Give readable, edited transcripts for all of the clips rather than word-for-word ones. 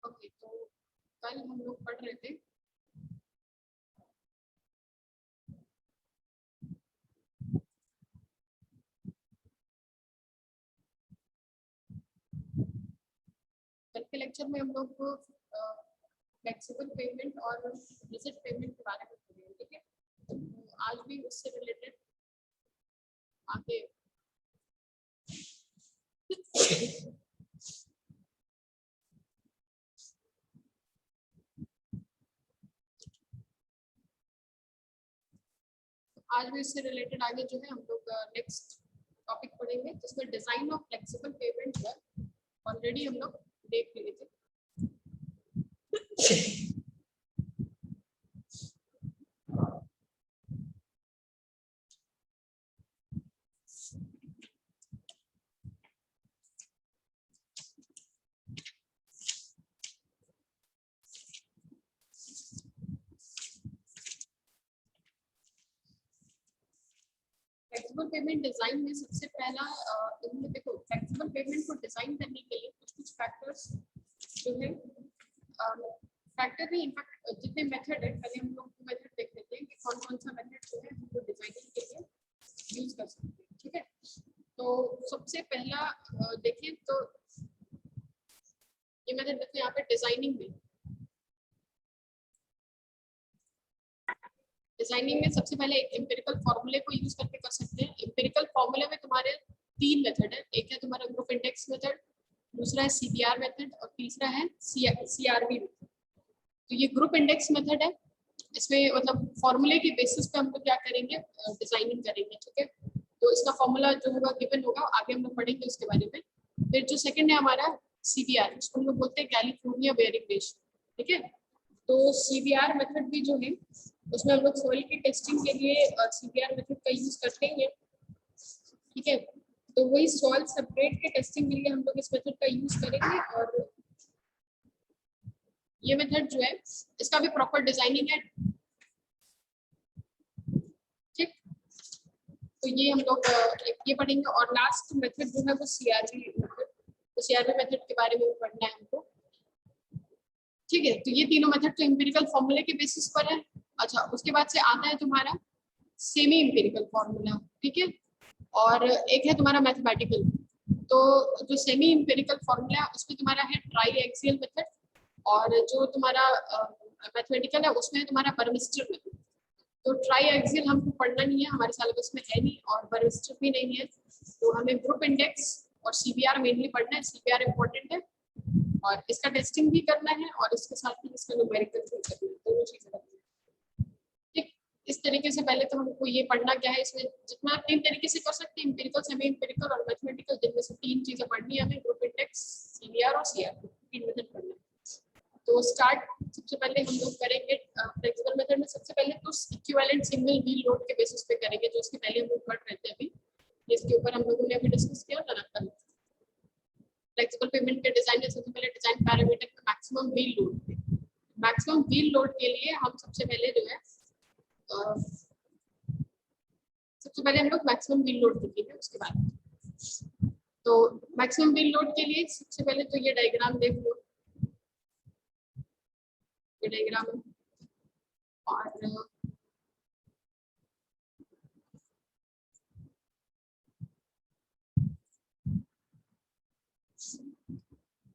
Okay, तो कल हम लोग पढ़ रहे थे कल के लेक्चर में हम लोग फ्लेक्सिबल पेमेंट और रिजिड पेमेंट के बारे में पढ़ेंगे, ठीक है। तो आज भी उससे रिलेटेड आगे आज भी इससे रिलेटेड आगे जो है हम लोग नेक्स्ट टॉपिक पढ़ेंगे, जिसमें डिजाइन ऑफ फ्लेक्सिबल पेमेंट है। ऑलरेडी हम लोग देख लिए थे। फ्लेक्सिबल पेमेंट डिजाइन में सबसे पहला इनमें देखो, फ्लेक्सिबल पेमेंट को डिजाइन करने के लिए कुछ कुछ फैक्टर्स जो है, फैक्टर नहीं इनफैक्ट जितने मेथड है, पहले हम लोग मेथड देख लेते हैं कि कौन कौन सा मेथड जो है हम लोग डिजाइनिंग के लिए यूज कर सकते हैं, ठीक है। तो सबसे पहला देखें तो ये मेथड देखो यहाँ पे डिजाइनिंग में सबसे पहले एक एम्पिरिकल फॉर्मूले को यूज करके कर सकते हैं। एम्पिरिकल फॉर्मूले में तुम्हारे तीन मेथड है, एक है तुम्हारा ग्रुप इंडेक्स मेथड, दूसरा है सीबीआर मेथड और तीसरा है सीआरवी मेथड। तो ये ग्रुप इंडेक्स मेथड है, इसमें मतलब फॉर्मूले के बेसिस पे हम लोग क्या करेंगे, डिजाइनिंग करेंगे, ठीक है। तो इसका फॉर्मूला जो होगा गिवन होगा, आगे हम लोग पढ़ेंगे उसके बारे में। फिर जो सेकंड है हमारा सीबीआर, इसको हम लोग बोलते हैं कैलिफोर्निया बेयरिंग रेशियो, ठीक है। तो सीबीआर मेथड भी जो है उसमें हम लोग सॉइल की टेस्टिंग के लिए सीबीआर मेथड का यूज करते हैं, ठीक है। तो वही सॉइल सेपरेट के टेस्टिंग के लिए हम लोग इस मेथड का यूज करेंगे। और ये मेथड जो है इसका भी प्रॉपर डिजाइनिंग है, ठीक। तो ये हम लोग ये पढ़ेंगे। और लास्ट मेथड जो है वो सीआरवी मेथड, तो सीआरवी मेथड के बारे में पढ़ना है हमको, ठीक है। तो ये तीनों मेथड तो एम्पिरिकल फॉर्मूले के बेसिस पर है। अच्छा, उसके बाद से आता है तुम्हारा सेमी एम्पिरिकल फॉर्मूला, ठीक है। और एक है तुम्हारा मैथमेटिकल। तो जो सेमी एम्पिरिकल फॉर्मूला है उसमें तुम्हारा है ट्राई एक्सियल मेथड, और जो तुम्हारा मैथमेटिकल है उसमें है तुम्हारा बर्मिस्टर मेथड। तो ट्राई एक्सियल हमको पढ़ना नहीं है, हमारे सिलेबस में है नहीं, और बर्मिस्टर भी नहीं है। तो हमें ग्रुप इंडेक्स और सीबीआर मेनली पढ़ना है। सीबीआर इंपॉर्टेंट है और इसका टेस्टिंग भी करना है, और इसके साथ ही इसका न्यूमेरिकल भी करना है, दोनों चीजें करनी है, ठीक। इस तरीके से पहले तो हमको ये पढ़ना क्या है, इसमें जितना तीन तरीके से कर सकते हैं, एम्पिरिकल, सेमी एम्पिरिकल और मैथमेटिकल, जिनमें से तीन चीजें पढ़नी है हमें, ग्रुप इंडेक्स, सीबीआर और सीआर, तीन मेथड पढ़ना है। तो स्टार्ट सबसे पहले हम लोग करेंगे फ्लेक्सिबल मेथड में। सबसे पहले तो इक्विवेलेंट सिंगल व्हील लोड के बेसिस पे करेंगे, जो इसके पहले हम लोग पढ़ रहे थे अभी, इसके ऊपर हम लोगों ने अभी डिस्कस किया था ना। फ्लेक्सिबल पेमेंट के डिजाइन में सबसे पहले डिजाइन पैरामीटर में maximum wheel load, maximum wheel load के लिए हम सबसे पहले जो है सबसे पहले हम लोग मैक्सिमम व्हील लोड देखेंगे उसके बाद। तो मैक्सिमम व्हील लोड के लिए सबसे पहले तो ये डायग्राम देख लो, ये डायग्राम है। और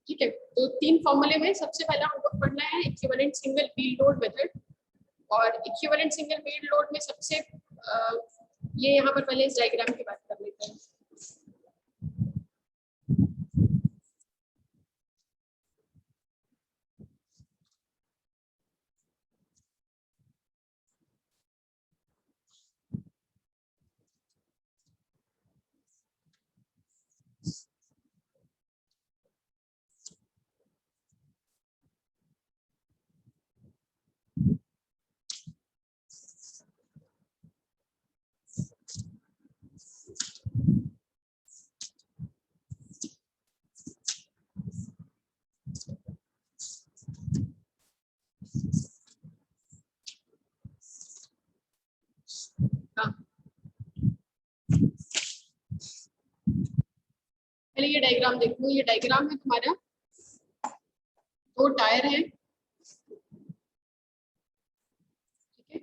ठीक है, तो तीन फॉर्मूले में सबसे पहला हम लोग पढ़ना है equivalent single wheel load method. और इक्विवेलेंट सिंगल व्हील लोड में सबसे ये यहाँ पर पहले इस डायग्राम की बात कर लेते हैं। पहले ये डायग्राम देख लो, ये डायग्राम है तुम्हारा दो टायर हैं, ठीक है,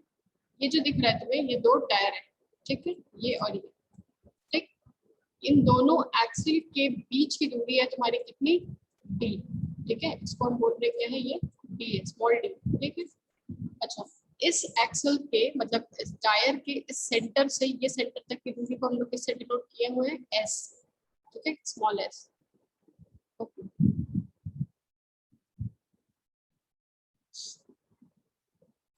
ये जो दिख रहा है तुम्हें ये दो टायर है, ठीक है, ये और ये, ठीक, इन दोनों एक्सिल के बीच की दूरी है तुम्हारी कितनी, डी, ठीक है, इसको हम बोल रहे हैं ये डी है, स्मॉल डी, ठीक है। अच्छा, इस एक्सल के मतलब इस टायर के इस सेंटर से ये सेंटर तक की दूरी को हम लोग किससे डिनोट किए हुए हैं, एस, ठीक है, स्मॉल एस, ओके।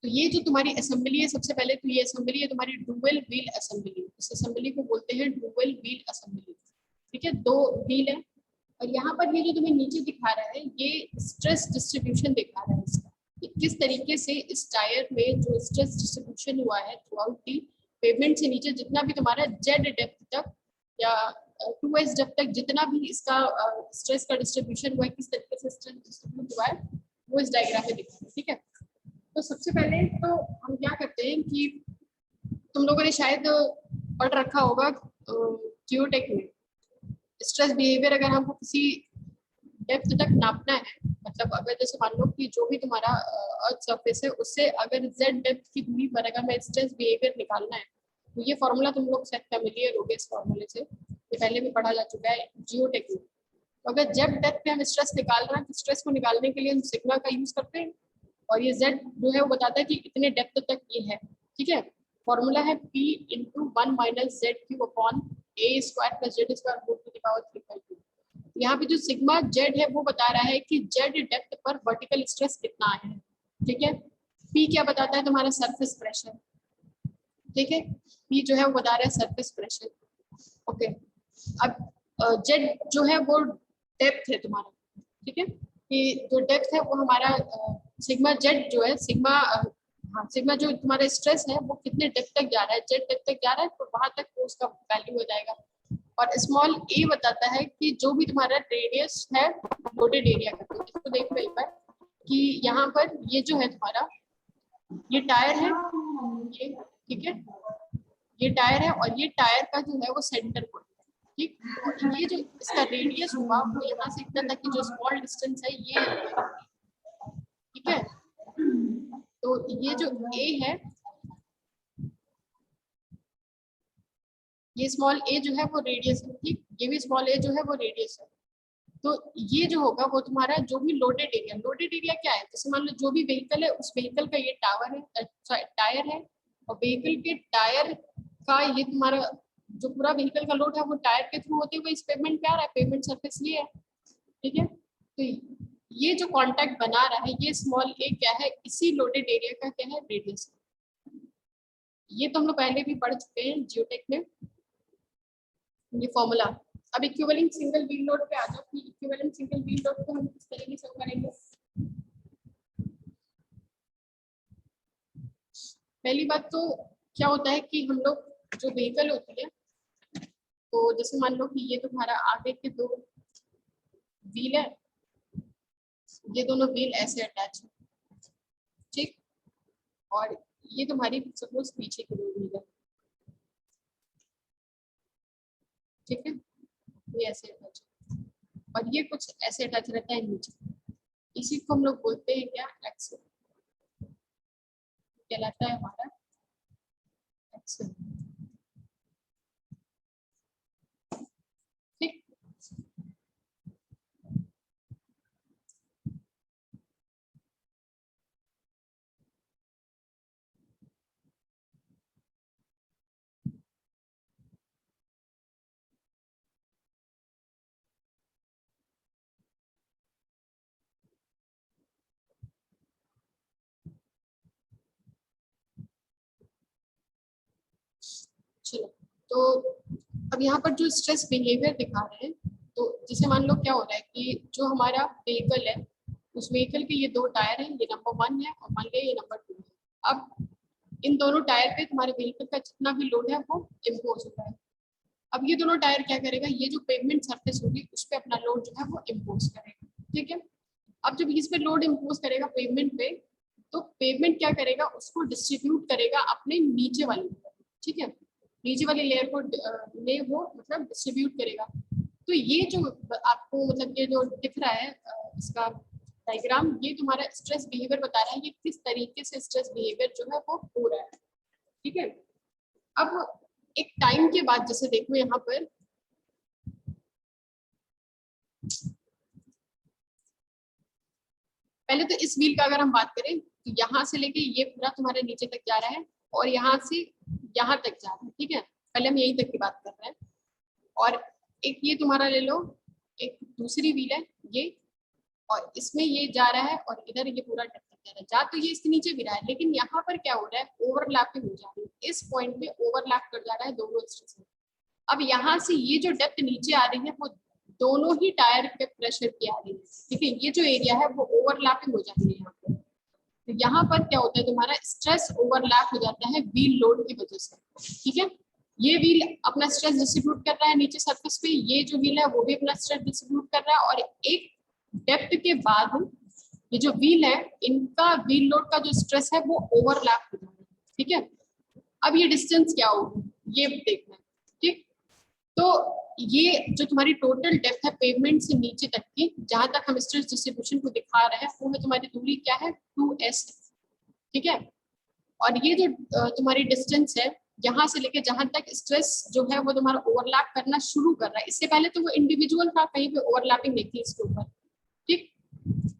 तो ये जो तुम्हारी असेंबली है, सबसे पहले तो ये असेंबली है तुम्हारी डुअल व्हील असेंबली, इस असेंबली को बोलते हैं डुअल व्हील असेंबली, ठीक है, दो व्हील है। और यहाँ पर ये जो तुम्हें नीचे दिखा रहा है ये स्ट्रेस डिस्ट्रीब्यूशन दिखा रहा है इसका, कि किस तरीके से इस टायर में जो स्ट्रेस डिस्ट्रीब्यूशन हुआ है थ्रू आउट दी पेमेंट से नीचे जितना भी तुम्हारा जेड डेप्थ तक या 2s डेप्थ तक जितना भी इसका स्ट्रेस का डिस्ट्रीब्यूशन हुआ है, किस तरीके से स्ट्रेस डिस्ट्रीब्यूट हुआ है वो इस डायग्राम में दिखा है, ठीक है। तो सबसे पहले तो हम क्या करते हैं कि तुम लोगों ने शायद पढ़ रखा होगा जियोटेक में, स्ट्रेस बिहेवियर अगर हमको किसी डेप्थ तक नापना है, मतलब अगर जैसे मान लो कि जो भी तुम्हारा अर्थ सरफेस है उससे अगर जेड डेप्थ की दूरी पर अगर मैं स्ट्रेस बिहेवियर निकालना है, तो ये फॉर्मूला तुम लोग शायद फैमिलियर हो गए इस फॉर्मूले से, ये पहले भी पढ़ा जा चुका है जियोटेक में। तो अगर जेड डेप्थ पे हम स्ट्रेस निकाल रहे हैं तो स्ट्रेस को निकालने के लिए हम सिग्मा का यूज करते हैं, और ये z जो है वो बताता है कि इतने डेप्थ तक ये है, ठीक है। फॉर्मूला है p into 1 minus Z cube upon a square plus Z square root to the power 3/2। यहाँ पे जो सिग्मा जेड है वो बता रहा है कि जेड डेप्थ पर वर्टिकल स्ट्रेस कितना है, ठीक है। p क्या बताता है, तुम्हारा सरफेस प्रेशर, ठीक है, p जो है वो बता रहा है सरफेस प्रेशर, ओके। अब जेड जो है वो डेप्थ है तुम्हारा, ठीक है, कि जो डेप्थ है वो हमारा सिग्मा जेड जो है सिग्मा, हाँ सिग्मा जो तुम्हारा स्ट्रेस है वो कितने डेप्थ तक जा रहा है, जेड डेप्थ तक जा रहा है तो वहां तक वो उसका वैल्यू हो जाएगा। और स्मॉल ए बताता है कि जो भी तुम्हारा रेडियस है लोडेड एरिया का, तो इसको देखो एक बार कि यहाँ पर ये जो है तुम्हारा ये टायर है, ये ठीक है, ये टायर है और ये टायर का जो है वो सेंटर पॉइंट है, ठीक, और ये जो इसका रेडियस हुआ वो यहाँ से इतना तक की जो स्मॉल डिस्टेंस है ये, ठीक है। तो ये जो ए है, ये स्मॉल ए जो है वो रेडियस है, ठीक, ये भी स्मॉल ए जो है वो रेडियस है। तो ये जो होगा वो तुम्हारा जो भी लोडेड एरिया क्या है, जैसे मान लो जो भी व्हीकल है उस व्हीकल का ये टावर है, टायर है, और व्हीकल के टायर का ये तुम्हारा जो पूरा व्हीकल का लोड है वो टायर के थ्रू होते हुए इस पेमेंट पे आ रहा है, पेमेंट सरफेस ये है, ठीक है। तो ये जो कांटेक्ट बना रहा है ये स्मॉल ए क्या है, इसी लोडेड एरिया का क्या है, रेडियस। ये तो हम लोग पहले भी पढ़ चुके हैं जियोटेक में ये फॉर्मूला। अब इक्विवेलेंट सिंगल व्हील लोड पे आ जाओ कि इक्विवेलेंट सिंगल व्हील लोड को हम किस तरीके से करेंगे। पहली बात तो क्या होता है कि हम लोग जो व्हीकल होती है, तो जैसे मान लो कि ये तुम्हारा आगे के दो व्हील है, ये दोनों व्हील ऐसे अटैच है, ठीक, और ये तुम्हारी सपोज पीछे की दो व्हील है, ठीक है, ये ऐसे अटैच है और ये कुछ ऐसे अटैच रहता है नीचे, इसी को हम लोग बोलते हैं क्या, एक्सल, कहलाता है हमारा एक्सल, ठीक। चलो, तो अब यहाँ पर जो स्ट्रेस बिहेवियर दिखा रहे हैं, तो जैसे मान लो क्या हो रहा है कि जो हमारा व्हीकल है उस व्हीकल के ये दो टायर हैं, ये नंबर 1 है और मान लिया ये नंबर 2 है। अब इन दोनों टायर पे तुम्हारे व्हीकल का जितना भी लोड है वो इम्पोज होता है। अब ये दोनों टायर क्या करेगा, ये जो पेवमेंट सरफेस होगी उस पर अपना लोड जो है वो इम्पोज करेगा, ठीक है। अब जब इस पे लोड इम्पोज करेगा पेवमेंट पे, तो पेवमेंट क्या करेगा, उसको डिस्ट्रीब्यूट करेगा अपने नीचे वाली, ठीक है, नीचे वाली लेयर को ले वो मतलब डिस्ट्रीब्यूट करेगा। तो ये जो आपको मतलब ये जो दिख रहा है इसका डायग्राम ये तुम्हारा स्ट्रेस बिहेवियर बता रहा है, ये किस तरीके से स्ट्रेस बिहेवियर जो है वो हो रहा है, ठीक है। अब एक टाइम के बाद जैसे देखो यहाँ पर पहले तो इस व्हील का अगर हम बात करें तो यहाँ से लेके ये पूरा तुम्हारे नीचे तक जा रहा है और यहाँ से यहाँ तक जा रहा है, ठीक है। पहले हम यहीं तक की बात कर रहे हैं। और एक ये तुम्हारा ले लो, एक दूसरी व्हील है ये, और इसमें ये जा रहा है और इधर ये पूरा डेप्थ तक जा रहा है। जा तो ये इसके नीचे भी रहा है, लेकिन यहाँ पर क्या हो रहा है, ओवरलैपिंग हो जा रही है। इस पॉइंट पे ओवरलैप कर जा रहा है दोनों स्ट्रेस में। अब यहाँ से ये जो डेप्थ नीचे आ रही है वो दोनों ही टायर के प्रेशर की आ रही है, ठीक है। ये जो एरिया है वो ओवरलैपिंग हो जाती है यहाँ पे। तो यहाँ पर क्या होता है, तुम्हारा स्ट्रेस ओवरलैप हो जाता है व्हील लोड की वजह से, ठीक है। ये व्हील अपना स्ट्रेस डिस्ट्रीब्यूट कर रहा है नीचे सरफेस पे, ये जो व्हील है वो भी अपना स्ट्रेस डिस्ट्रीब्यूट कर रहा है, और एक डेप्थ के बाद ये जो व्हील है इनका व्हील लोड का जो स्ट्रेस है वो ओवरलैप हो जाता है, ठीक है। अब ये डिस्टेंस क्या होगी ये देखना है, ठीक। तो ये जो तुम्हारी टोटल डेप्थ है पेवमेंट से नीचे तक की, जहां तक हम स्ट्रेस डिस्ट्रीब्यूशन को दिखा रहे हैं वो में तुम्हारी दूरी क्या है 2s, ठीक है। और ये जो तुम्हारी डिस्टेंस है यहाँ से लेके जहां तक स्ट्रेस जो है वो तुम्हारा ओवरलैप करना शुरू कर रहा है, इससे पहले तो वो इंडिविजुअल था, कहीं पे ओवरलैपिंग नहीं थी इसके ऊपर, ठीक।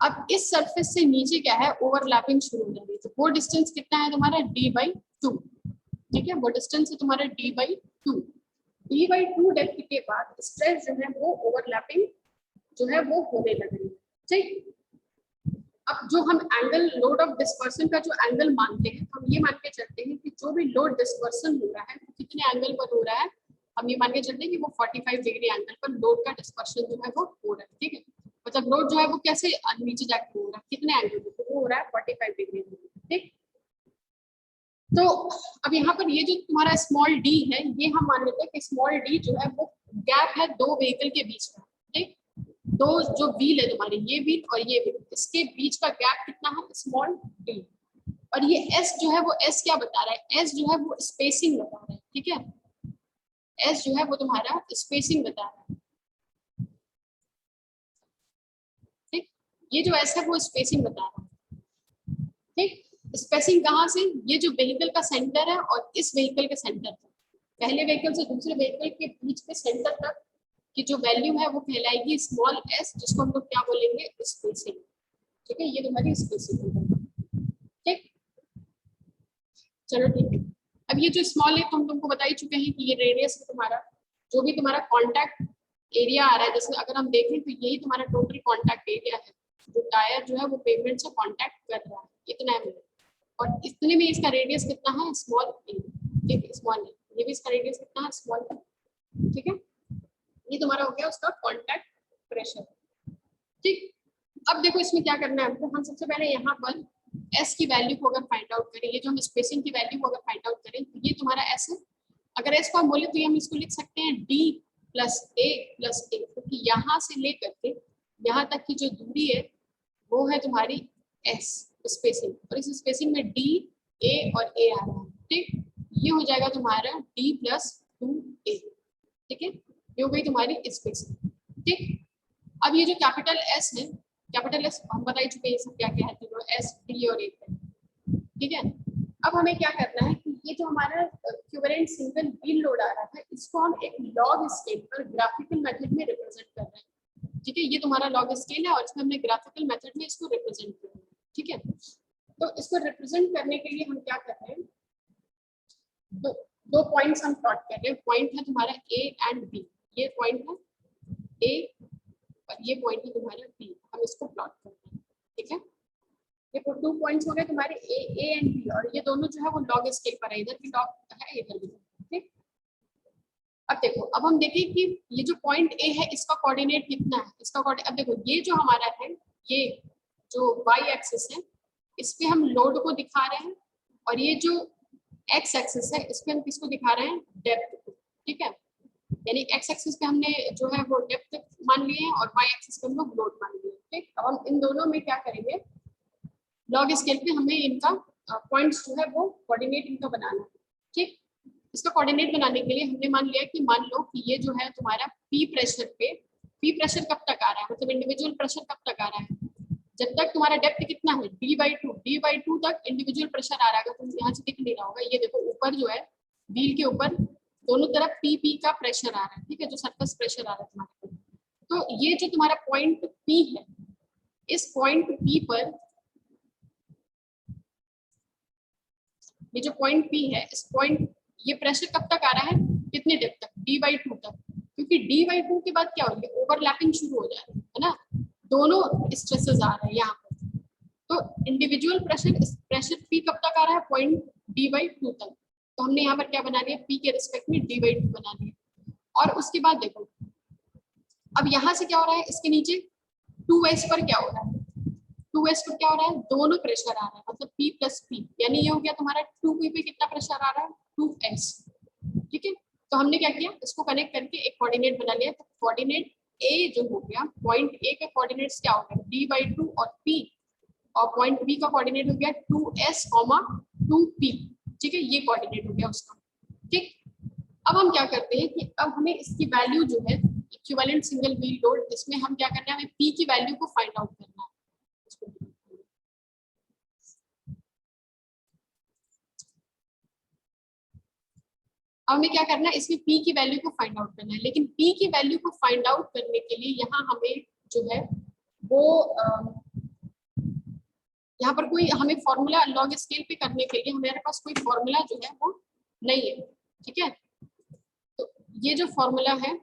अब इस सरफेस से नीचे क्या है, ओवरलैपिंग शुरू हो जाएगी। तो वो डिस्टेंस कितना है तुम्हारा d/2, ठीक है। वो डिस्टेंस है तुम्हारा d/2। d/2 डेप्थ के बाद स्ट्रेस जो है वो ओवरलैपिंग जो है वो होने लगेगी, ठीक। अब जो हम एंगल लोड ऑफ डिस्पर्सन का जो एंगल मानते हैं, हम ये मान के चलते हैं कि जो भी लोड डिस्पर्सन हो रहा है वो कितने एंगल पर हो रहा है, हम ये मान के चलते हैं कि वो 45 डिग्री एंगल पर लोड का डिस्पर्सन जो है वो हो रहा है, ठीक है। मतलब लोड जो है वो कैसे नीचे जाके हो रहा है, कितने एंगल पे, तो वो हो रहा है 45 डिग्री, ठीक। तो अब यहाँ पर ये जो तुम्हारा स्मॉल डी है, ये हम मान लेते हैं कि स्मॉल डी जो है वो गैप है दो व्हीकल के बीच में, ठीक। दो जो व्हील है तुम्हारी, ये व्हील और ये व्हील, इसके बीच का गैप कितना है, स्मॉल डी। और ये एस जो है वो एस क्या बता रहा है, एस जो है वो स्पेसिंग बता रहा है, ठीक है। एस जो है वो तुम्हारा स्पेसिंग बता रहा है, ठीक। ये जो एस है वो स्पेसिंग बता रहा है, ठीक। स्पेसिंग कहाँ से, ये जो व्हीकल का सेंटर है और इस व्हीकल के सेंटर तक, पहले व्हीकल से दूसरे व्हीकल के बीच के सेंटर तक की जो वैल्यू है वो कहलाएगी स्मॉल एस, जिसको हम लोग क्या बोलेंगे, स्पेसिंग, ठीक है। ये तुम्हारी स्पेसिंग, ठीक। चलो ठीक है। अब ये जो स्मॉल है तो हम तुमको बता ही चुके हैं कि ये रेडियस है तुम्हारा, जो भी तुम्हारा कॉन्टैक्ट एरिया आ रहा है, जैसे अगर हम देखें तो यही तुम्हारा टोटल कॉन्टैक्ट एरिया है, जो टायर जो है वो पेवमेंट से कॉन्टैक्ट कर रहा है, इतना है। और इतने में इसका रेडियस कितना है, स्मॉल ए, ठीक है, स्मॉल ए। ये भी इसका रेडियस कितना है, स्मॉल ए, ठीक है। ये तुम्हारा हो गया उसका कॉन्टैक्ट प्रेशर, ठीक। अब देखो इसमें क्या करना है हमको, हम सबसे पहले यहाँ पर एस की वैल्यू को अगर फाइंड आउट करें, ये जो हम स्पेसिंग की वैल्यू को अगर फाइंड आउट करें तो ये तुम्हारा एस है। अगर एस को हम बोले तो हम इसको लिख सकते हैं डी प्लस ए, क्योंकि यहाँ से लेकर के यहाँ तक की जो दूरी है वो है तुम्हारी एस स्पेसिंग, और इस स्पेसिंग में डी ए और ए आ रहा है, ठीक। ये हो जाएगा तुम्हारा डी प्लस 2a, ठीक है। ये हो गई तुम्हारी स्पेसिंग, ठीक। अब ये जो कैपिटल एस है, कैपिटल एस हम बता ही चुके हैं सब क्या क्या है, तो एस डी और ए, ठीक है। अब हमें क्या करना है कि ये जो हमारा इक्विवेलेंट सिंगल व्हील लोड आ रहा है इसको हम एक लॉग स्केल पर ग्राफिकल मेथड में रिप्रेजेंट कर रहे हैं, ठीक है। ये तुम्हारा लॉग स्केल है और इसमें हमने ग्राफिकल मेथड में इसको रिप्रेजेंट किया है, ठीक है। तो इसको रिप्रेजेंट करने के लिए हम क्या कर रहे हैं, दो पॉइंट्स हम प्लॉट कर रहे हैं। पॉइंट है तुम्हारा ए एंड बी, ये पॉइंट है ए और ये पॉइंट है तुम्हारा बी, हम इसको प्लॉट कर रहे हैं, ठीक है। ये 2 पॉइंट्स हो गए तुम्हारे ए एंड बी, और ये दोनों जो है वो लॉग स्केल पर है, इधर भी लॉग है इधर भी, ठीक। अब देखो, अब हम देखें कि ये जो पॉइंट ए है इसका कोऑर्डिनेट कितना है, इसका अब देखो ये जो हमारा है, ये जो वाई एक्सिस है इस पे हम लोड को दिखा रहे हैं, और ये जो एक्स एक्सिस है इस पे हम किसको दिखा रहे हैं, डेप्थ को, ठीक है। यानी एक्स एक्सिस पे हमने जो है वो डेप्थ मान लिए हैं और वाई एक्सिस पे हम लोग लोड मान लिए, ठीक। अब हम इन दोनों में क्या करेंगे, लॉग स्केल पे हमें इनका पॉइंट्स जो है वो कोऑर्डिनेट इनका बनाना है, ठीक। इसका कोऑर्डिनेट बनाने के लिए हमने मान लिया कि मान लो कि ये जो है तुम्हारा पी प्रेशर पे, पी प्रेशर कब तक आ रहा है, मतलब इंडिविजुअल प्रेशर कब तक आ रहा है, जब तक तुम्हारा डेप्थ कितना है d/2 तक इंडिविजुअल प्रेशर आ रहा है। तुम यहाँ से दिख नहीं रहा होगा, ये देखो ऊपर जो है व्हील के ऊपर दोनों तरफ पी का प्रेशर आ रहा है, ठीक है, जो सरफेस प्रेशर आ रहा है तुम्हारे को। तो ये जो तुम्हारा पॉइंट पी है, इस पॉइंट पी पर, ये जो पॉइंट पी है, इस पॉइंट, ये प्रेशर कब तक आ रहा है, कितने डेप्थ तक, d/2 तक, क्योंकि d/2 के बाद क्या होगी, ओवरलैपिंग शुरू हो जाए, है ना, दोनों स्ट्रेसेस आ रहे हैं यहाँ पर। तो इंडिविजुअल प्रेशर पी कब तक आ रहा है, पॉइंट d/2 तक। तो हमने यहाँ पर क्या बना लिया, पी के रिस्पेक्ट में d/2 बना लिया। और उसके बाद देखो अब यहाँ से क्या हो रहा है, इसके नीचे 2s पर क्या हो रहा है, 2s पर क्या हो रहा है, दोनों प्रेशर आ रहा है, मतलब p प्लस पी, यानी ये हो गया तुम्हारा 2p पे कितना प्रेशर आ रहा है, 2s, ठीक है। तो हमने क्या किया, इसको कनेक्ट करके एक कोऑर्डिनेट बना लिया। तो कोऑर्डिनेट a जो हो गया, पॉइंट a के कोऑर्डिनेट्स क्या हो गए, d/2 और p, और पॉइंट b का कोऑर्डिनेट हो गया 2s, 2p, ठीक है, ये कोऑर्डिनेट हो गया उसका, ठीक। अब हम क्या करते हैं कि अब हमें इसकी वैल्यू जो है इक्विवेलेंट सिंगल व्हील लोड, इसमें हम क्या करना है, हमें p की वैल्यू को फाइंड आउट करना है। अब हमें क्या करना है, इसमें p की वैल्यू को फाइंड आउट करना है। लेकिन p की वैल्यू को फाइंड आउट करने के लिए यहाँ हमें जो है वो यहाँ पर कोई हमें फॉर्मूला लॉग स्केल पे करने के लिए हमारे पास कोई फॉर्मूला जो है वो नहीं है, ठीक है। तो ये जो फॉर्मूला है,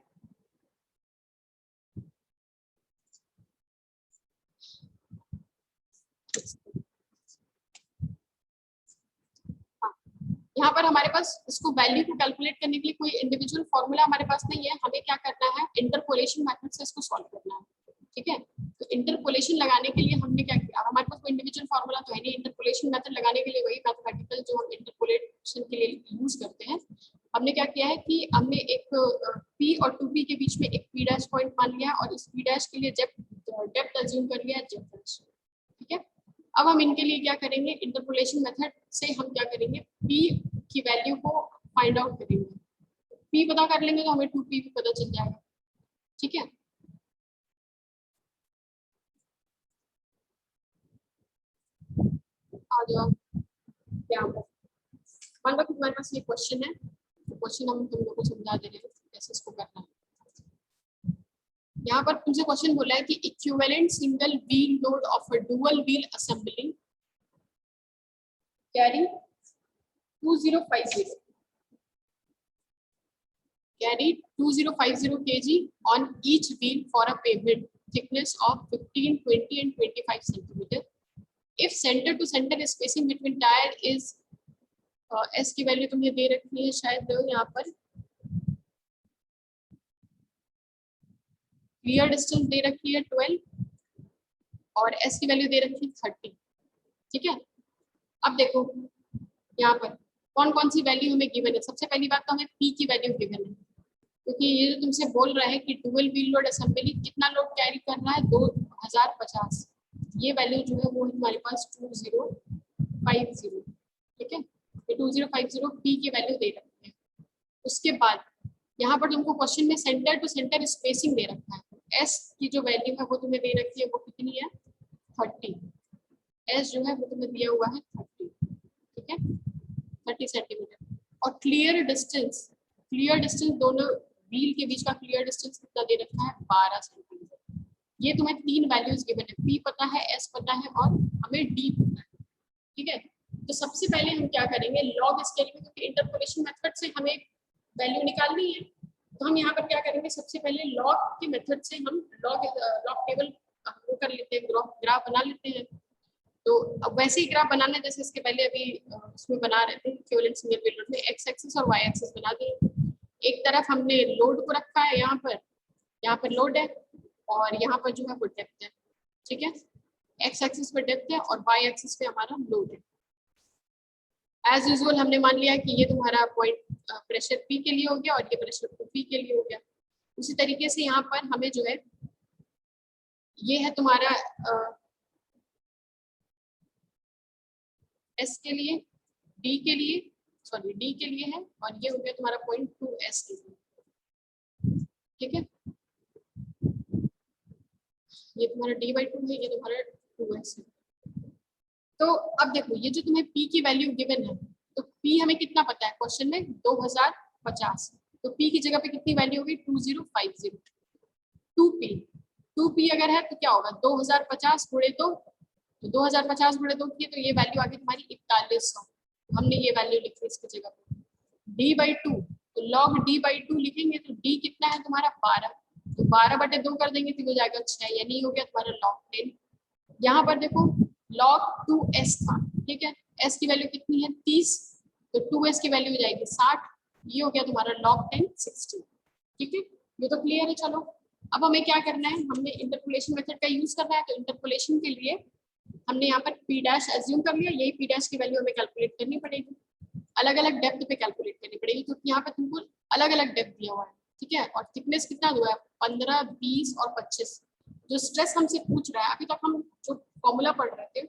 यहाँ पर हमारे पास इसको वैल्यू को कैलकुलेट करने के लिए कोई इंडिविजुअल फॉर्मूला हमारे पास नहीं है। हमें क्या करना है, इंटरपोलेशन मेथड से इसको सॉल्व करना है, ठीक है। तो इंटरपोलेशन लगाने के लिए हमने क्या किया, हमारे पास कोई इंडिविजुअल फॉर्मूला तो है नहीं, इंटरपोलेशन मेथड लगाने के लिए वही मैथमेटिकल जो हम इंटरपोलेशन के लिए यूज करते हैं, हमने क्या किया है कि हमने एक p और 2p के बीच में एक p' पॉइंट मान लिया और इस p' के लिए डेप्थ अज्यूम कर लिया z', ठीक है। अब हम इनके लिए क्या करेंगे, इंटरपोलेशन मेथड से हम क्या करेंगे, p की वैल्यू को फाइंड आउट करेंगे। p पता कर लेंगे तो हमें 2p भी पता चल जाएगा, ठीक है। आ जाओ यहाँ पर, मान लो कि तुम्हारे पास ये क्वेश्चन है, तो क्वेश्चन हम तुम लोगों को समझा दे रहे हैं कैसे इसको करना है। यहाँ पर तुमसे क्वेश्चन बोला है कि equivalent single wheel load of a dual wheel assembly carry 2050 kg on each wheel for a pavement thickness of 15, 20 and 25 centimeter. If center to center spacing between tire is s की value तुम्हें दे रखी है शायद यहाँ पर, clear distance दे रखी है 12 और s की वैल्यू दे रखी है 30, ठीक है। अब देखो यहाँ पर कौन कौन सी वैल्यू हमें गिवन है। सबसे पहली बात तो हमें p की वैल्यू गिवन है, क्योंकि ये जो तुमसे बोल रहा है कि डुअल व्हील लोड असेंबली कितना लोड कैरी कर रहा है, 2050, ये वैल्यू जो है वो हमारे पास 2050, ठीक है। ये 2050 p की वैल्यू दे रखी है। उसके बाद यहाँ पर तुमको क्वेश्चन में सेंटर टू सेंटर स्पेसिंग दे रखा है, s की जो वैल्यू है वो तुम्हें दे रखी है, वो कितनी है 30, s जो है वो तुम्हें दिया हुआ है 30, ठीक है, 30 सेंटीमीटर। और क्लियर डिस्टेंस दोनों व्हील के बीच का क्लियर डिस्टेंस कितना दे रखा है, 12 सेंटीमीटर। ये तुम्हें तीन वैल्यूज गिवन है, p पता है, s पता है और हमें d पता है, ठीक है। तो सबसे पहले हम क्या करेंगे, लॉग स्केल में, क्योंकि इंटरपोलेशन मेथड से हमें वैल्यू निकालनी है, तो हम यहाँ पर क्या करेंगे, सबसे पहले लॉग के मेथड से हम लॉग टेबल कर लेते हैं, ग्राफ बना लेते हैं। तो अब वैसे ही ग्राफ बनाना है जैसे इसके पहले अभी उसमें बना रहे थे इक्विवेलेंट सिंगल व्हील लोड में, एक्स एक्सिस और वाई एक्सिस बना दिए। एक तरफ हमने लोड को रखा है, यहाँ पर लोड है और यहाँ पर जो है वो डेप्थ है, ठीक है। एक्स एक्सिस पे डेप्थ है और वाई एक्सिस पे हमारा लोड है। एज यूजुअल हमने मान लिया कि ये तुम्हारा पॉइंट प्रेशर पी के लिए हो गया और ये प्रेशर पी के लिए हो गया। उसी तरीके से यहाँ पर हमें जो है ये है तुम्हारा एस के लिए, डी के लिए, सॉरी डी के लिए है और ये हो गया तुम्हारा पॉइंट 2s के लिए, ठीक है। ये तुम्हारा d/2 है, ये तुम्हारा 2s है। तो अब देखो ये जो तुम्हें p की वैल्यू गिवन है, तो p हमें कितना पता है क्वेश्चन में 2050, तो p की जगह पे कितनी वैल्यू होगी 2050। 2p अगर है तो क्या होगा 2050 गुणे 2, तो 2050 गुणे 2 की तो ये वैल्यू आ गई तुम्हारी 4100, हमने ये वैल्यू लिखी इसकी जगह पे। d/2, तो log d/2 लिखेंगे तो d कितना है तुम्हारा 12, तो 12/2 कर देंगे तो हो जाएगा 6, यानी हो गया तुम्हारा log 10। यहाँ पर देखो log 2s था, ठीक है, s की वैल्यू कितनी है 30, तो 2s की वैल्यू हो जाएगी 60, ये हो गया तुम्हारा log 10 60। ठीक है, ये तो क्लियर है। चलो अब हमें क्या करना है, हमने इंटरपोलेशन मेथड का यूज करना है, तो इंटरपोलेशन के लिए हमने यहाँ पर p डैश एज्यूम कर लिया, यही p डैश की वैल्यू हमें कैलकुलेट करनी पड़ेगी, अलग अलग डेप्थ पे कैलकुलेट करनी पड़ेगी, क्योंकि यहाँ पे तुमको अलग अलग डेप्थ दिया हुआ है, ठीक है, और थिकनेस कितना हुआ है 15, 20 और 25। जो स्ट्रेस हमसे पूछ रहा है, अभी तक हम जो फॉर्मूला पढ़ रहे थे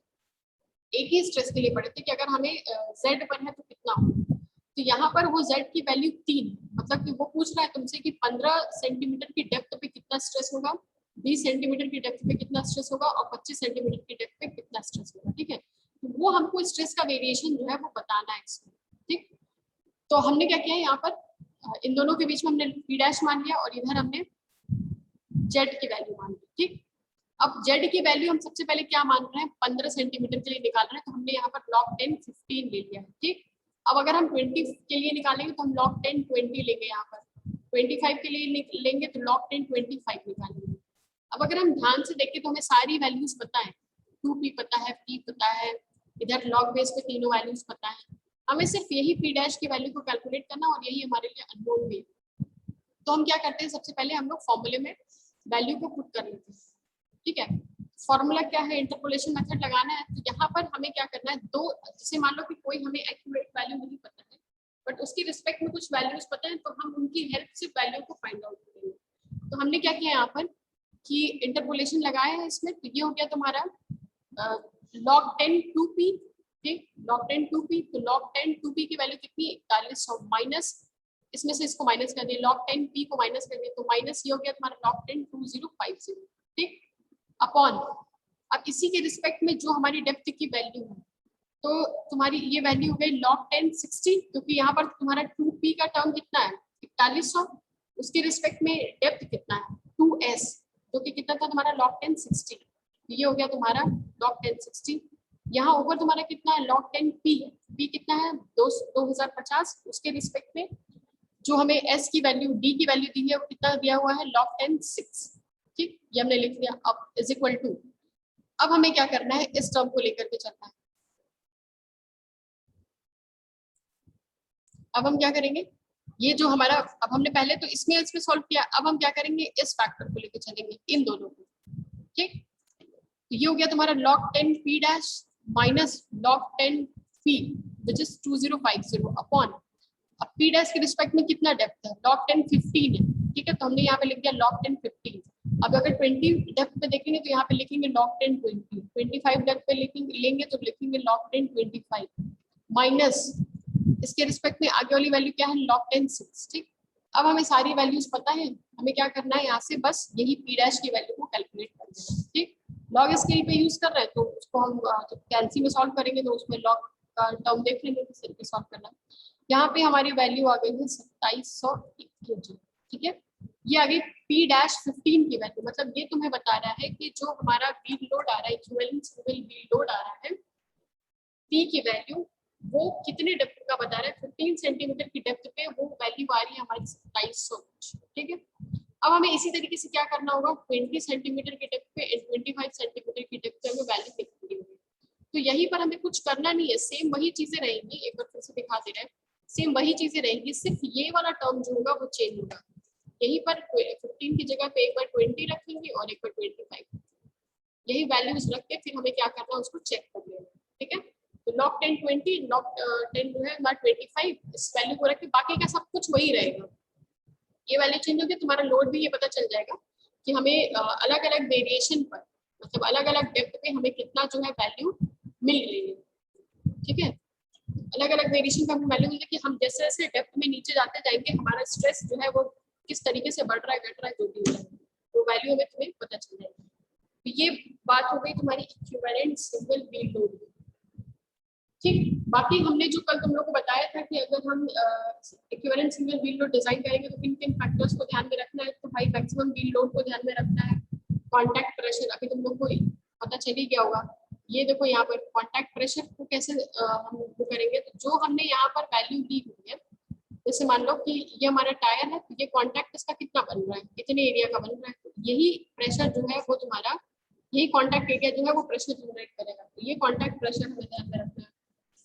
एक ही स्ट्रेस के लिए पढ़े थे कि अगर हमें z पर है तो कितना होगा, तो यहाँ पर वो z की वैल्यू 3, मतलब कि वो पूछ रहा है तुमसे कि 15 सेंटीमीटर की डेप्थ पे कितना स्ट्रेस होगा, 20 सेंटीमीटर की डेप्थ पे कितना स्ट्रेस होगा और 25 सेंटीमीटर की डेप्थ पे कितना स्ट्रेस होगा, ठीक है, तो वो हमको स्ट्रेस का वेरिएशन जो है वो बताना है इसमें। ठीक, तो हमने क्या किया यहाँ पर इन दोनों के बीच में हमने p डैश मान लिया और इधर हमने z की वैल्यू मान ली। ठीक, अब z की वैल्यू हम सबसे पहले क्या मान रहे हैं 15 सेंटीमीटर के लिए निकाल रहे हैं, तो हमने यहाँ पर log 10 15 ले लिया है। ठीक, अब अगर हम 20 के लिए निकालेंगे तो हम log 10 20 लेंगे, यहाँ पर 25 के लिए लेंगे तो log 10 25 निकालेंगे। अब अगर हम ध्यान से देखें तो हमें सारी वैल्यूज पता है, 2p पता है, p पता है, इधर log बेस पे तीनों वैल्यूज पता है, हमें सिर्फ यही p डैश की वैल्यू को कैलकुलेट करना और यही हमारे लिए अननोन भी है। तो हम क्या करते हैं, सबसे पहले हम लोग फॉर्मूले में वैल्यू को पुट कर लेते हैं। ठीक है, फॉर्मूला क्या है, इंटरपोलेशन मेथड लगाना है, तो यहाँ पर हमें क्या करना है, दो, जैसे मान लो कि कोई हमें एक्यूरेट वैल्यू नहीं पता है बट उसकी रिस्पेक्ट में कुछ वैल्यूज पता है, तो हम उनकी हेल्प से वैल्यू को फाइंड आउट करेंगे। तो हमने क्या किया यहाँ पर कि इंटरपोलेशन लगाया है इसमें, तो ये हो गया तुम्हारा log 10 2p। ठीक, log 10 2p, तो log 10 2p की वैल्यू कितनी 4100 माइनस, इसमें से इसको माइनस कर दिया, log 10 p को माइनस कर दिया, तो माइनस ये हो गया तुम्हारा log 10 2050। ठीक, अपॉन, अब इसी के रिस्पेक्ट में जो हमारी डेप्थ की वैल्यू है, तो तुम्हारी ये वैल्यू हो गई log 10 60, क्योंकि यहाँ पर तुम्हारा 2p का टर्म कितना है 4100, उसके रिस्पेक्ट में डेप्थ कितना है 2s, जो कि कितना था तुम्हारा log 10 60, ये हो गया तुम्हारा log 10 60। यहाँ ऊपर तुम्हारा कितना है log 10 p कितना है 2050, उसके रिस्पेक्ट में जो हमें s की वैल्यू d की वैल्यू दी है वो कितना दिया हुआ है log 10 6। ठीक, ये हमने लिख लिया। अब इज इक्वल टू, अब हमें क्या करना है, इस टर्म को लेकर के चलना है। अब हम क्या करेंगे, ये जो हमारा, अब हमने पहले तो इसमें सॉल्व किया, अब हम क्या करेंगे इस फैक्टर को लेकर चलेंगे, इन दोनों को। ठीक, तो ये हो गया तुम्हारा log 10 p dash minus log 10 p which is 2050 upon, अब p डैश के रिस्पेक्ट में कितना डेप्थ है log 10 15 है। ठीक है, तो हमने यहाँ पे लिख दिया log 10 15। अब अगर 20 डेप्थ पे देखेंगे तो यहाँ पे लिखेंगे log 10 20, 25 डेप्थ पे लेंगे तो लिखेंगे log 10 25 माइनस इसके रिस्पेक्ट में आगे वाली वैल्यू क्या है log 10 6। ठीक, अब हमें सारी वैल्यूज पता है, हमें क्या करना है, यहाँ से बस यही p डैश की वैल्यू को कैलकुलेट कर देना है। ठीक, लॉग स्केल पे यूज कर रहे हैं तो उसको हम जब कैलसी में सॉल्व करेंगे तो उसमें लॉग का टर्म देख लेंगे किस तरीके सॉल्व करना है। यहाँ पे हमारी वैल्यू आ गई है 2701 kg। ठीक है, ये आ गई p डैश 15 की वैल्यू, मतलब ये तुम्हें बता रहा है कि जो हमारा व्हील लोड आ रहा है, इक्विवेलेंट सिंगल व्हील लोड आ रहा है, p की वैल्यू वो कितने डेप्थ का बता रहा है, 15 सेंटीमीटर की डेप्थ पे वो वैल्यू आ रही है हमारी 2700। ठीक है, अब हमें इसी तरीके से क्या करना होगा, 20 सेंटीमीटर की डेप्थ पे 25 सेंटीमीटर की डेप्थ पे हमें वैल्यू लिखनी होगी। तो यहीं पर हमें कुछ करना नहीं है, सेम वही चीजें रहेंगी, एक बार फिर से दिखा दे रहे हैं, सेम वही चीजें रहेंगी, सिर्फ ये वाला टर्म जो होगा वो चेंज होगा। यहीं पर 15 की जगह पे एक बार 20 रखेंगे और एक बार 25, यही वैल्यूज रख के फिर हमें क्या करना है उसको चेक कर लेना। ठीक है, तो log 10 20 log 10 जो है 25, इस वैल्यू को रख के बाकी का सब कुछ वही रहेगा। ये वैल्यू चेंज होगी, तुम्हारा लोड भी ये पता चल जाएगा कि हमें अलग अलग वेरिएशन पर, मतलब अलग अलग डेप्थ पे हमें कितना जो है वैल्यू मिल रही है। ठीक है, अलग अलग वेरिएशन पर हमें वैल्यू मिल रही है कि हम जैसे जैसे डेप्थ में नीचे जाते जाएंगे हमारा स्ट्रेस जो है वो किस तरीके से बढ़ रहा है घट रहा है, जो भी हो रहा है वो वैल्यू हमें तुम्हें पता चल जाएगी। तो ये बात हो गई तुम्हारी इक्विवेलेंट सिंगल व्हील लोड। ठीक, बाकी हमने जो कल तुम लोग को बताया था कि अगर हम equivalent single wheel load design करेंगे तो किन किन फैक्टर्स को ध्यान में रखना है। तो भाई मैक्सिमम व्हील लोड को ध्यान में रखना है, कॉन्टैक्ट प्रेशर अभी तुम लोग को पता चल ही गया होगा। ये देखो यहाँ पर कॉन्टैक्ट प्रेशर को कैसे हम वो करेंगे, तो जो हमने यहाँ पर वैल्यू दी हुई है, जैसे मान लो कि ये हमारा टायर है, तो ये कॉन्टैक्ट इसका कितना बन रहा है, कितने एरिया का बन रहा है, तो यही प्रेशर जो है वो तुम्हारा, यही कॉन्टैक्ट एरिया जो है वो प्रेशर जनरेट करेगा। तो ये कॉन्टैक्ट प्रेशर हमें ध्यान में रखना है।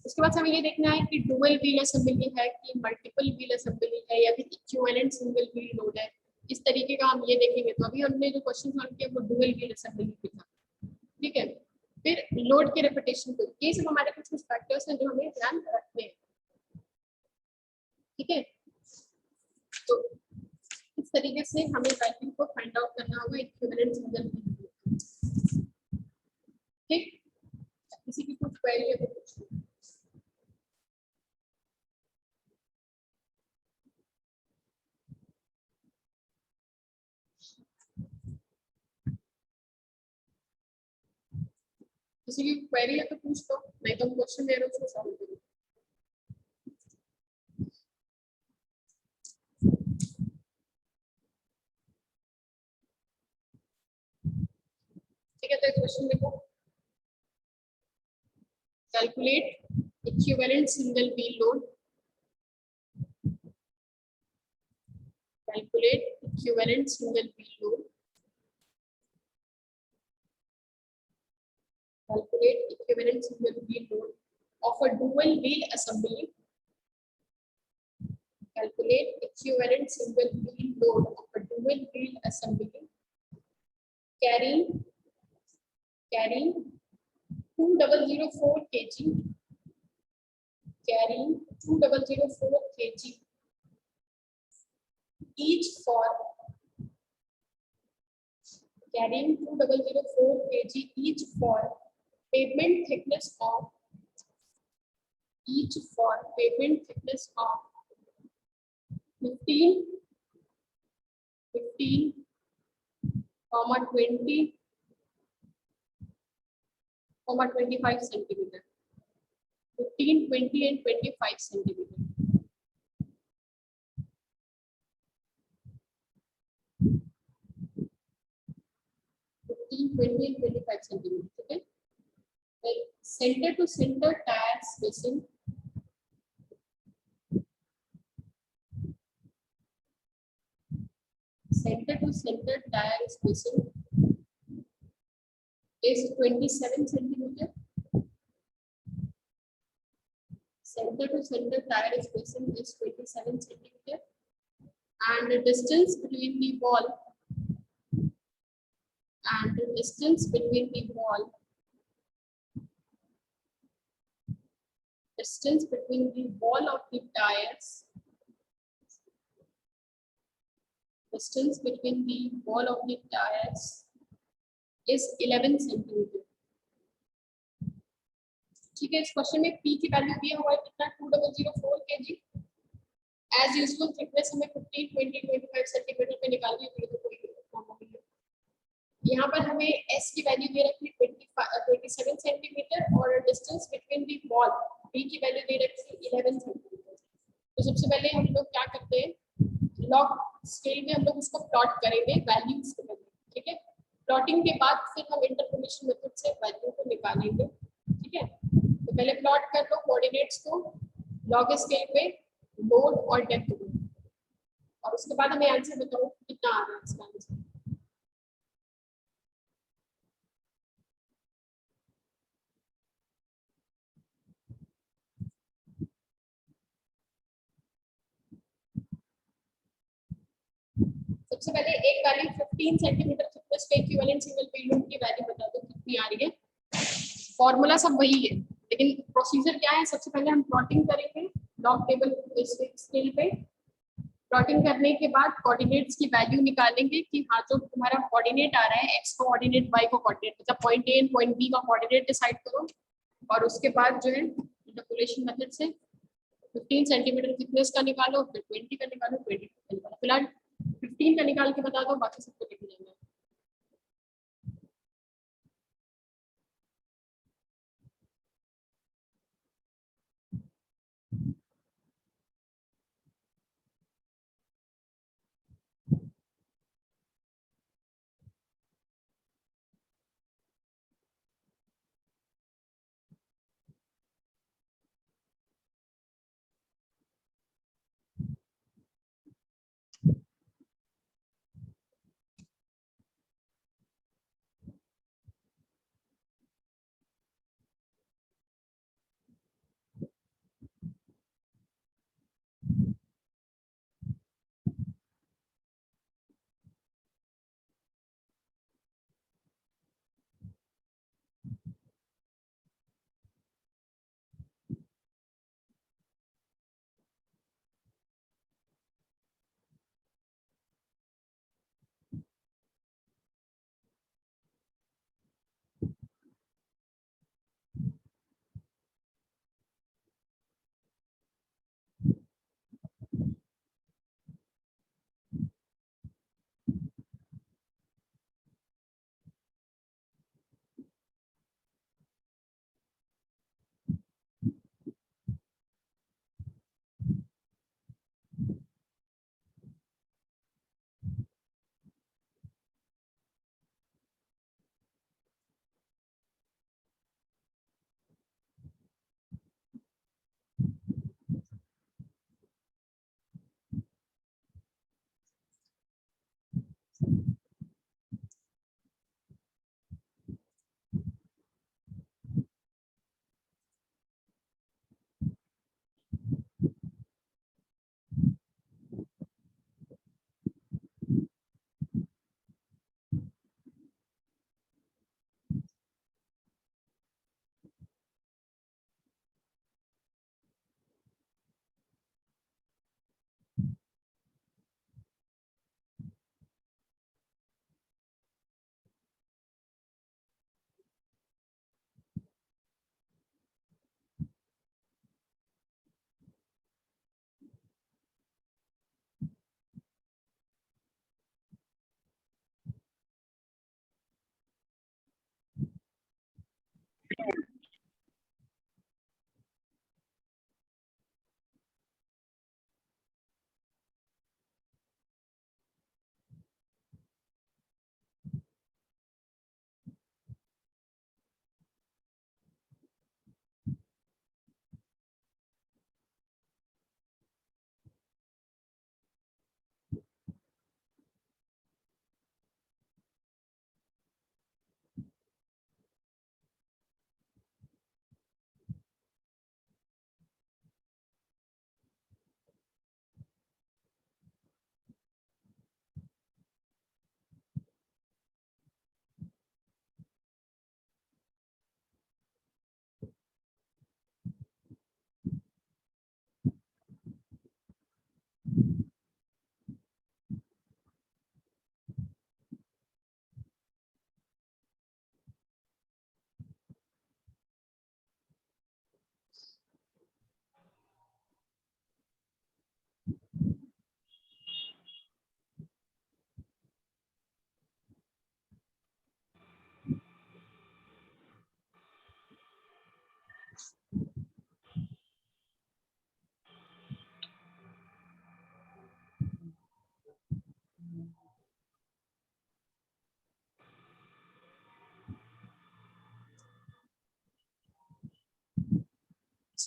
उसके बाद हमें ये देखना है कि डुअल व्हील असेंबली है कि मल्टीपल व्हील असेंबली है या फिर इक्विवेलेंट सिंगल व्हील लोड है, इस तरीके का हम ये देखेंगे। तो अभी हमने जो क्वेश्चन सॉल्व किया वो डुअल व्हील असेंबली पे था, ठीक है। फिर लोड के रेपिटेशन को, ये सब हमारे कुछ फैक्टर्स हैं जो हमें ध्यान रखने हैं, ठीक है। तो इस तरीके से हमें वैल्यू को फाइंड आउट करना होगा इक्विवेलेंट सिंगल व्हील, ठीक। किसी की कुछ क्वेरी है तो पूछिए। किसी की क्वेरी है तो पूछ लो, नहीं तो क्वेश्चन दे रहे हो उसको सॉल्व करो। ठीक है, तो क्वेश्चन देखो, calculate equivalent single wheel load, calculate equivalent single wheel load, calculate equivalent single wheel load of a dual wheel assembly, calculate equivalent single wheel load of a dual wheel assembly carrying 2004 kg, carrying 2004 kg each for, carrying 2004 kg each for pavement thickness of, each for pavement thickness of 15, 20, 25 centimeter, 15, 20 and 25 centimeter. 15, 20 and 25 centimeter, okay. Then center to center tire spacing, center to center tire spacing is 27 centimeter. Center to center tire spacing is 27 centimeter, and the distance between the wall, and the distance between the wall, distance between the wall of the tires, distance between the wall of the tires is 11 centimeter. ठीक है, इस question में P की value दिया हुआ है कितना, 2004 kg। As usual thickness हमें 15, 20, 25 सेंटीमीटर पे निकालनी है, तो कोई प्रॉब्लम नहीं है। यहाँ पर हमें S की वैल्यू दे रखी है 27 सेंटीमीटर और distance between the wall B की वैल्यू दे रखी है 11 सेंटीमीटर। तो सबसे पहले हम लोग क्या करते हैं, लॉग स्केल में हम लोग उसको प्लॉट करेंगे वैल्यूज को, ठीक है। प्लॉटिंग के बाद फिर हम इंटरपोलेशन मेथड से वैल्यू को निकालेंगे, ठीक है। तो पहले प्लॉट कर लो कोऑर्डिनेट्स को लॉग स्केल पे, लोड और डेप्थ को, और उसके बाद हमें आंसर बताओ कितना आ रहा है इसका आंसर। सबसे पहले एक वैल्यू 15 सेंटीमीटर थिकनेस पे इक्विवेलेंट सिंगल व्हील लोड की वैल्यू बता दो कितनी आ रही है। फॉर्मूला सब वही है, लेकिन प्रोसीजर क्या है, सबसे पहले हम प्लॉटिंग करेंगे लॉग टेबल स्केल पे। प्लॉटिंग करने के बाद कोऑर्डिनेट्स की वैल्यू निकालेंगे कि हाँ जो तुम्हारा कोऑर्डिनेट आ रहा है x को कोऑर्डिनेट, y को कोऑर्डिनेट, मतलब point A and point B का कोऑर्डिनेट डिसाइड करो, और उसके बाद जो है इंटरपोलेशन मेथड से 15 सेंटीमीटर थिकनेस का निकालो, फिर 20 का निकालो, 22 का निकालो। फिलहाल 15 का निकाल के बता दो, बाकी सबको लिख लेंगे।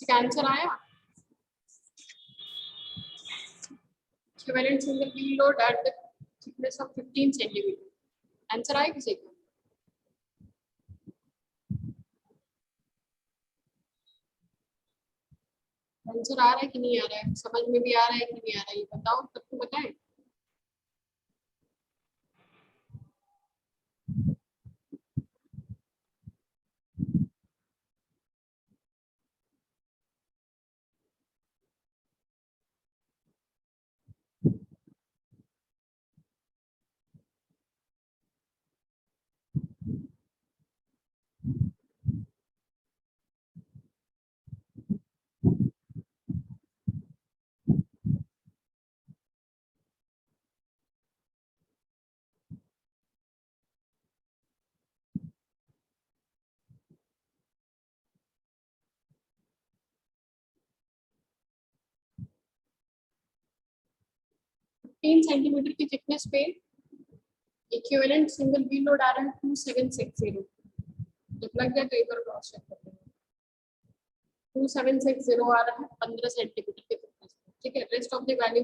इसका आंसर आया equivalent single wheel load at the thickness of 15 centimetre. Answer आया किसी का? आंसर आ रहा है कि नहीं आ रहा है, समझ में भी आ रहा है कि नहीं आ रहा है, ये बताओ, सबको बताएं। तीन सेंटीमीटर की थिकनेस पे इक्विवेलेंट सिंगल व्हील लोड आ रहा है 2760। जब लग जाए तो एक बार क्रॉस चेक कर लेंगे। 2760 आ रहा है 15 सेंटीमीटर के थिकनेस पे, ठीक है। Rest of the value